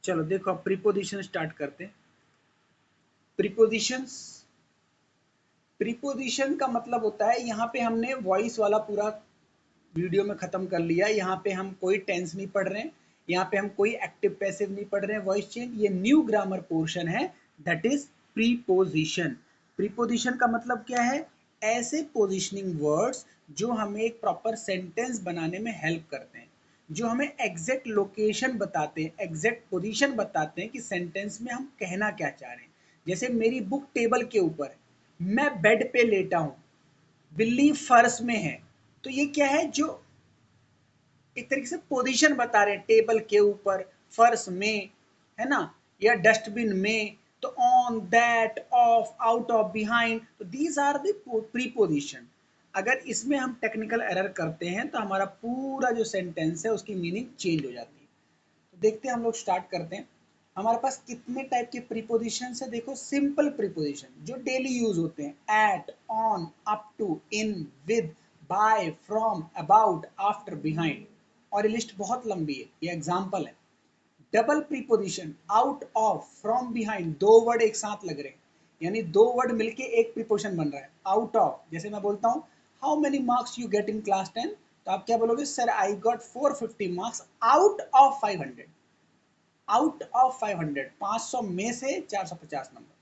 चलो देखो अब प्रीपोजिशन स्टार्ट करते हैं। प्रीपोजिशंस, प्रीपोजिशन का मतलब होता है, यहाँ पे हमने वॉइस वाला पूरा वीडियो में खत्म कर लिया। यहाँ पे हम कोई टेंस नहीं पढ़ रहे हैं, यहाँ पे हम कोई एक्टिव पैसिव नहीं पढ़ रहे हैं, वॉइस चेंज। ये न्यू ग्रामर पोर्शन है, दैट इज प्रीपोजिशन। प्रीपोजिशन का मतलब क्या है? ऐसे पोजिशनिंग वर्ड्स जो हमें एक प्रॉपर सेंटेंस बनाने में हेल्प करते हैं, जो हमें एग्जैक्ट लोकेशन बताते हैं, एग्जैक्ट पोजीशन बताते हैं कि सेंटेंस में हम कहना क्या चाह रहे हैं। जैसे मेरी बुक टेबल के ऊपर है, मैं बेड पे लेटा हूं, बिल्ली फर्श में है। तो ये क्या है? जो एक तरीके से पोजीशन बता रहे हैं, टेबल के ऊपर, फर्श में, है ना, या डस्टबिन में। तो on, that, of, out of, behind, तो दीज आर द प्रीपोजिशन। अगर इसमें हम टेक्निकल एरर करते हैं तो हमारा पूरा जो सेंटेंस है उसकी मीनिंग चेंज हो जाती है। तो देखते हैं, हम लोग स्टार्ट करते हैं। हमारे पास कितने टाइप के प्रीपोजिशन है? देखो, सिंपल प्रीपोजिशन जो डेली यूज होते हैं, at, on, up to, in, with, by, from, about, after, behind. और ये लिस्ट बहुत लंबी है, ये एग्जाम्पल है। Double preposition, out of, from, behind, दो वर्ड एक साथ लग रहे हैं, यानी दो वर्ड मिलके एक प्रीपोजिशन बन रहा है। आउट ऑफ, जैसे मैं बोलता हूँ how many marks you get in class 10, तो आप क्या बोलोगे? Sir I got 450 marks out of 500। Out of 500, 500 में से 450 number.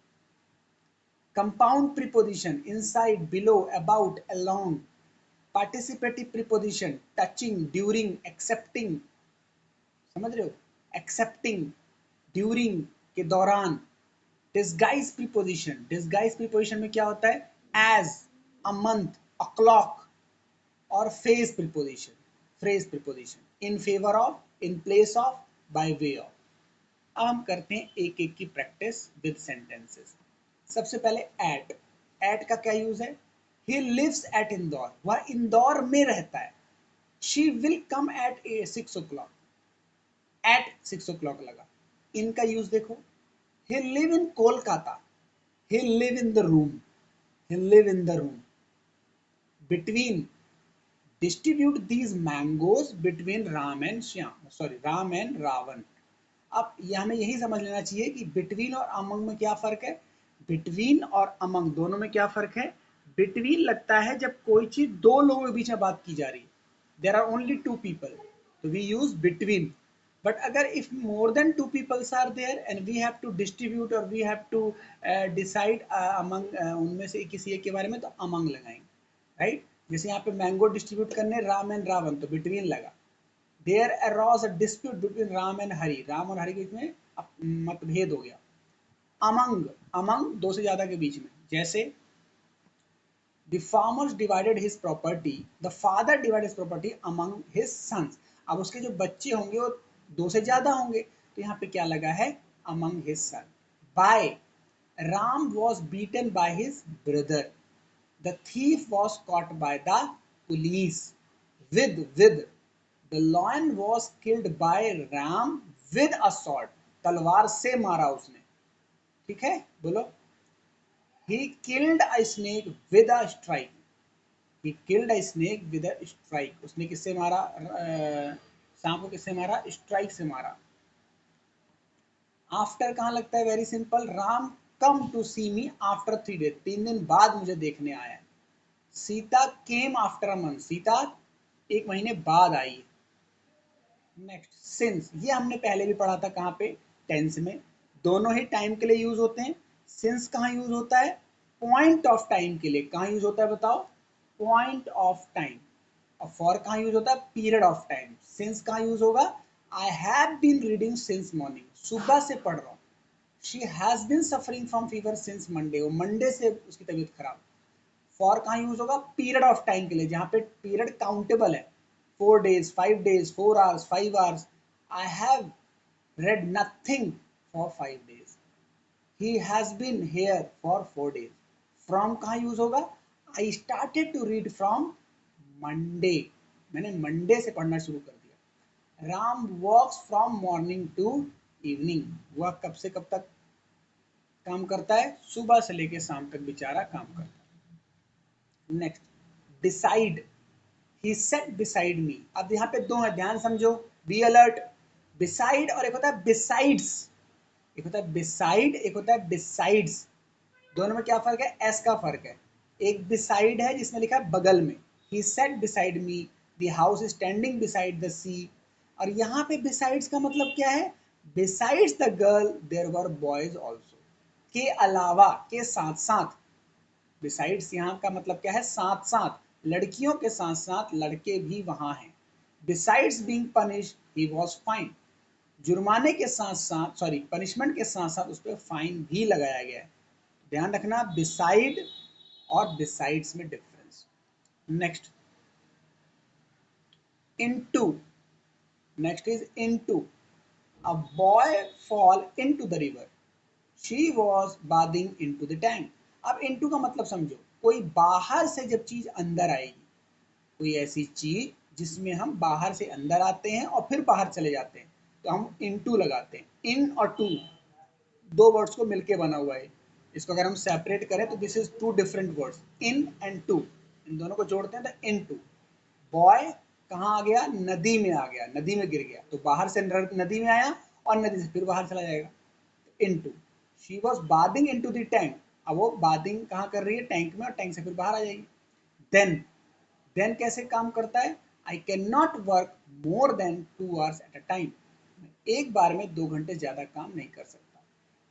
Compound preposition, inside, below, about, along. Participative preposition, touching, during, accepting, समझ रहे हो? एक्सेप्टिंग, ड्यूरिंग के दौरान। डिस्गाइज प्रीपोजिशन, डिस्गाइज प्रीपोजिशन में क्या होता है? Age, a month, a clock. और phrase preposition, phrase preposition, in favour of, in place of, by way of. अब हम करते हैं एक एक की प्रैक्टिस विद सेंटेंसेस। सबसे पहले एट। एट का क्या यूज है? ही लिव्स एट इंदौर, वह इंदौर में रहता है। She will come at 6 o'clock, at 6 o'clock लगा। इनका यूज देखो, he live in Kolkata, he live in the room, he live in the room। between, distribute these mangoes between Ram and Shyam, sorry, Ram and Ravan. अब ये हमें यही समझ लेना चाहिए कि बिटवीन और अमंग में क्या फर्क है। बिटवीन और अमंग दोनों में क्या फर्क है? बिटवीन लगता है जब कोई चीज दो लोगों के बीच में बात की जा रही है, there are only two people, तो वी यूज बिटवीन। बट अगर if more than two peoples are there and we have to distribute और we have to decide among, उनमें से किसी एक के बारे में, तो अमंग लगाएंगे, राइट। जैसे यहाँ पे मैंगो डिस्ट्रीब्यूट करने राम एंड रावण, तो बिटवीन लगा। There arose a dispute between Ram and Hari, Ram और हरि के बीच में मतभेद हो गया। अमंग, अमंग दो से ज्यादा के बीच में। जैसे the farmers divided his property, the father divided his property among his sons. अब उसके जो बच्चे होंगे वो दो से ज्यादा होंगे, तो यहाँ पे क्या लगा है? Among his son. By, Ram was beaten by his brother, the thief was caught by the police. With, the lion was killed by Ram with a sword, तलवार से मारा उसने। ठीक है, बोलो। He killed a snake with a strike. He killed a snake with a strike. उसने किससे मारा? सांप को किससे मारा? स्ट्राइक से मारा। आफ्टर कहाँ लगता है? Very simple, Ram come to see me after 3 days, 3 दिन बाद मुझे देखने आया। Sita came after a month, Sita 1 महीने बाद आई। नेक्स्ट, सिंस, ये हमने पहले भी पढ़ा था, कहाँ पे? टेंस में। दोनों ही टाइम के लिए यूज होते हैं। सिंस कहाँ यूज होता है? पॉइंट ऑफ टाइम के लिए। कहाँ यूज होता है बताओ? Point of time. और फॉर कहाँ यूज होता है? Period of time. सिंस कहाँ यूज होगा? I have been reading since morning, सुबह से पढ़ रहा हूँ। She has been suffering from fever since Monday, वो मंडे से उसकी तबीयत खराब। फॉर कहाँ यूज होगा? पीरियड ऑफ टाइम के लिए, जहाँ पे पीरियड काउंटेबल है। 4 days, 5 days, 4 hours, 5 hours। I have read nothing for 5 days, he has been here for 4 days। from कहाँ यूज होगा? I started to read from Monday, मैंने मंडे से पढ़ना शुरू कर दिया। राम वॉक्स फ्रॉम मॉर्निंग टू इवनिंग, वह कब से कब तक काम करता है? सुबह से लेके शाम तक बेचारा काम करता है। नेक्स्ट, डिसाइड, ही सेट बिसाइड मी। अब यहाँ पे दो है, ध्यान समझो, बी अलर्ट। बिसाइड और एक होता है बिसाइड्स। एक होता है बिसाइड, एक होता है बिसाइड्स। दोनों में क्या फर्क है? एस का फर्क है। एक बिसाइड है जिसमें लिखा है बगल में, he sat beside me, the house is standing beside the sea. और यहाँ पे बिसाइड्स का मतलब क्या है? Besides the girl there were boys also, के अलावा, के साथ साथ। बिसाइड्स यहाँ का मतलब क्या है? साथ साथ, लड़कियों के साथ साथ लड़के भी वहां हैं। Besides being punish he was fine, जुर्माने के साथ साथ, सॉरी पनिशमेंट के साथ साथ उस पर फाइन भी लगाया गया है। ध्यान रखना बिसाइड और बिसाइड्स में difference. Next, into. Next is into. A boy fall into the river, she was bathing into the tank. अब इनटू का मतलब समझो, कोई बाहर से जब चीज अंदर आएगी, कोई ऐसी चीज जिसमें हम बाहर से अंदर आते हैं और फिर बाहर चले जाते हैं, तो हम इनटू लगाते हैं। इन और टू दो वर्ड्स को मिलके बना हुआ है। इसको अगर हम सेपरेट करें तो this is two different words, in and to. इन दोनों को जोड़ते हैं तो इन टू। बॉय कहाँ आ गया? नदी में आ गया, नदी में गिर गया, तो बाहर से नदी में आया और नदी से फिर बाहर चला जाएगा, into. She was bathing into the tank, अब वो बादिंग कहाँ कर रही है? टैंक में, और टैंक से फिर बाहर आ जाएगी। देन, देन कैसे काम करता है? I can not work more than 2 hours at a time, एक बार में 2 घंटे ज्यादा काम नहीं कर सकता।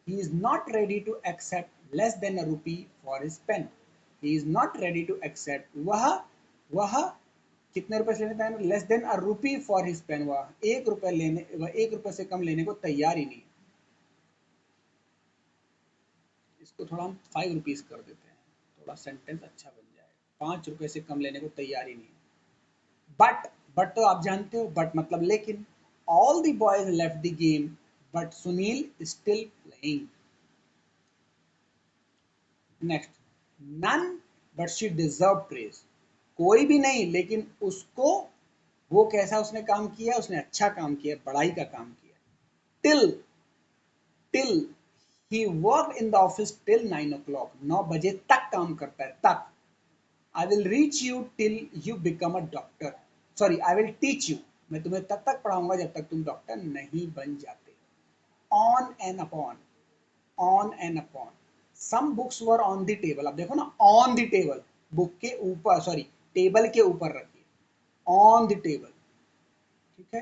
He is not ready to accept less than a rupee for his pen. He is not ready to accept, वह कितने रुपए से लेता है? लेस देन अ रूपी फॉर हिज पेन, वह 1 रुपए लेने, वह 1 रुपए से कम लेने को तैयार ही नहीं। इसको थोड़ा हम 5 rupees कर देते हैं, थोड़ा सेंटेंस अच्छा बन जाएगा। 5 रुपए से कम लेने को तैयार ही नहीं। बट तो आप जानते हो, बट मतलब लेकिन। All the boys left the game but Sunil still playing. Next, none but she deserve praise, कोई भी नहीं लेकिन उसको, वो कैसा उसने काम किया? उसने अच्छा काम किया, बड़ाई का काम किया। Till, till he work in the office till 9 o'clock, 9 बजे तक काम करता है, तक। I will reach you till you become a doctor, sorry I will teach you, मैं तुम्हें तब तक पढ़ाऊंगा जब तक तुम डॉक्टर नहीं बन जाते। On and upon, on and upon. Some books were on the table, अब देखो ना, ऑन द टेबल, बुक के ऊपर, सॉरी टेबल के ऊपर रखिए, ऑन द टेबल, ठीक है।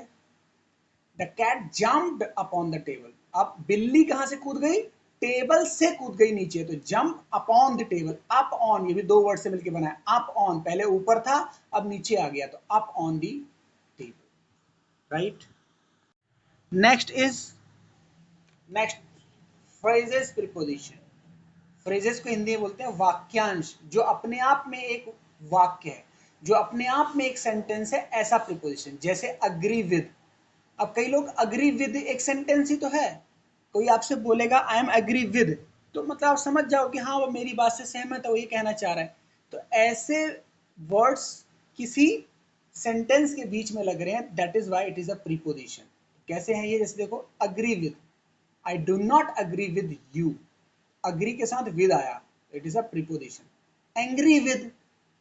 The cat jumped upon the table, अब बिल्ली कहां से कूद गई? टेबल से कूद गई नीचे, तो jump upon the table, up on, ये भी दो वर्ड से मिलकर बना है। अप ऑन, पहले ऊपर था अब नीचे आ गया, तो up on the table, right. Next is, next phrases preposition. Phrases को हिंदी में बोलते हैं वाक्यांश, जो अपने आप में एक वाक्य है, जो अपने आप में एक सेंटेंस है, ऐसा प्रीपोजिशन। जैसे अग्री विद, अब कई लोग अग्री विद एक सेंटेंस ही तो है, कोई आपसे बोलेगा आई एम एग्री विद, तो मतलब आप समझ जाओ कि हाँ वो मेरी बात से सहमत है, वो ये कहना चाह रहा है। तो ऐसे वर्ड्स किसी सेंटेंस के बीच में लग रहे हैं, that is why it is a preposition. कैसे हैं ये? जैसे देखो, agree with, I do not agree with you, agree के साथ विद आया, it is a preposition. Angry with,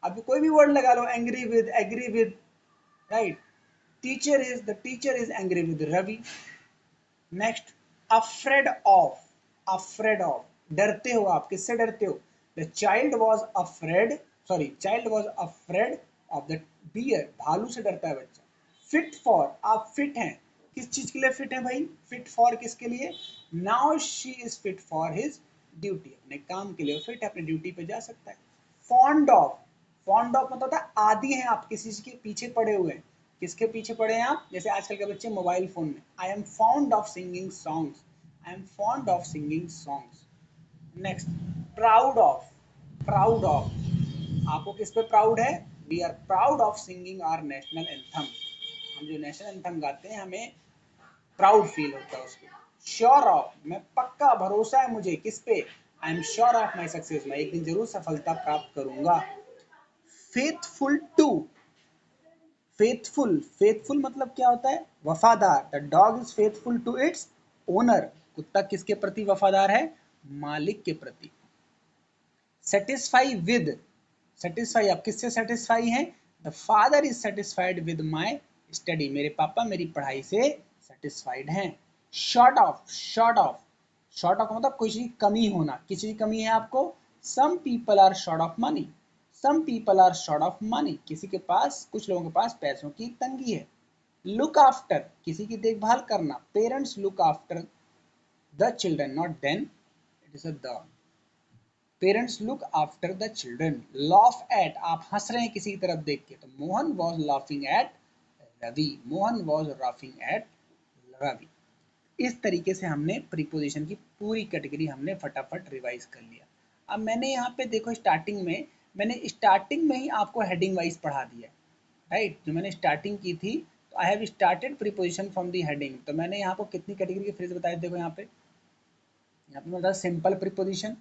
अब कोई भी वर्ड लगा लो, angry with, agree with, right. Teacher is, the teacher is angry with Ravi. Next, afraid of, afraid of, डरते हो आप, किससे डरते हो? The child was afraid, sorry child was afraid of the bear, भालू से डरता है बच्चा। फिट फॉर, आप फिट हैं, किस चीज के लिए फिट है भाई? फिट फॉर किसके लिए? Now she is fit for his duty, अपने काम के लिए फिट है, अपनी ड्यूटी पे जा सकता है। फॉन्ड ऑफ, फॉन्ड ऑफ मतलब होता है आदी हैं आप, किसी चीज के पीछे पड़े हुए हैं। किसके पीछे पड़े हैं आप? जैसे आजकल के बच्चे मोबाइल फोन में, I am fond of singing songs, I am fond of singing songs. Next, proud of, proud of, आपको किस पे प्राउड है? We are proud of singing our national anthem, हम जो नेशनल एंथम गाते हैं हमें प्राउड फील होता है उसके। श्योर ऑफ, मैं पक्का, भरोसा है मुझे, किस पे? I am sure of my success, मैं एक दिन जरूर सफलता प्राप्त करूंगा। फेथफुल टू, फेथफुल, फेथफुल मतलब क्या होता है? वफादार। The dog is faithful to its owner, कुत्ता किसके प्रति वफादार है? मालिक के प्रति। सेटिस्फाई विद, सेटिस्फाई, आप किससे सेटिस्फाई हैं? The father is satisfied with my study, मेरे पापा मेरी पढ़ाई से सेटिस्फाइड हैं। Short of, short of, short of मतलब कोई चीज की कमी होना, किसी की कमी है आपको। Some people are short of money, some people are short of money, किसी के पास, कुछ लोगों के पास पैसों की तंगी है। लुक आफ्टर, किसी की देखभाल करना। Parents look after the children, not then, it is a the. Parents look after the children. Laugh at, आप हंस रहे हैं किसी की तरफ देख के, तो Mohan was laughing at Ravi, Mohan was laughing at Ravi. इस तरीके से हमने प्रीपोजिशन की पूरी कैटेगरी हमने फटाफट रिवाइज कर लिया। अब मैंने यहाँ पे देखो स्टार्टिंग में, मैंने स्टार्टिंग में ही आपको हेडिंग वाइज पढ़ा दिया, राइट। जो मैंने स्टार्टिंग की थी, तो I have started preposition from the heading. तो मैंने यहाँ को कितनी कैटेगरी के फ्रेज बताए, देखो यहाँ पे मतलब सिंपल प्रीपोजिशन,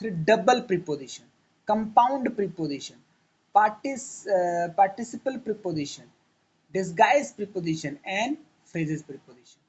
फिर double preposition, compound preposition, participle preposition, disguise preposition and phrases preposition.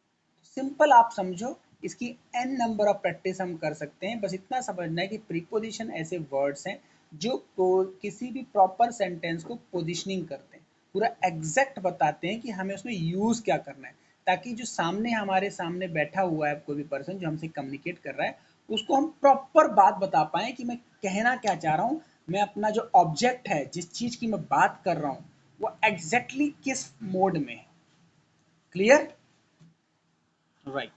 Simple आप समझो, इसकी n नंबर ऑफ प्रैक्टिस हम कर सकते हैं। बस इतना समझना है कि प्रीपोजिशन ऐसे वर्ड्स हैं जो किसी भी प्रॉपर सेंटेंस को पोजिशनिंग करते हैं, पूरा एग्जैक्ट बताते हैं कि हमें उसमें यूज क्या करना है, ताकि जो सामने हमारे सामने बैठा हुआ है कोई भी पर्सन जो हमसे कम्युनिकेट कर रहा है, उसको हम प्रॉपर बात बता पाए कि मैं कहना क्या चाह रहा हूँ, मैं अपना जो ऑब्जेक्ट है, जिस चीज की मैं बात कर रहा हूँ, वो एग्जैक्टली किस मोड में है। Clear, right.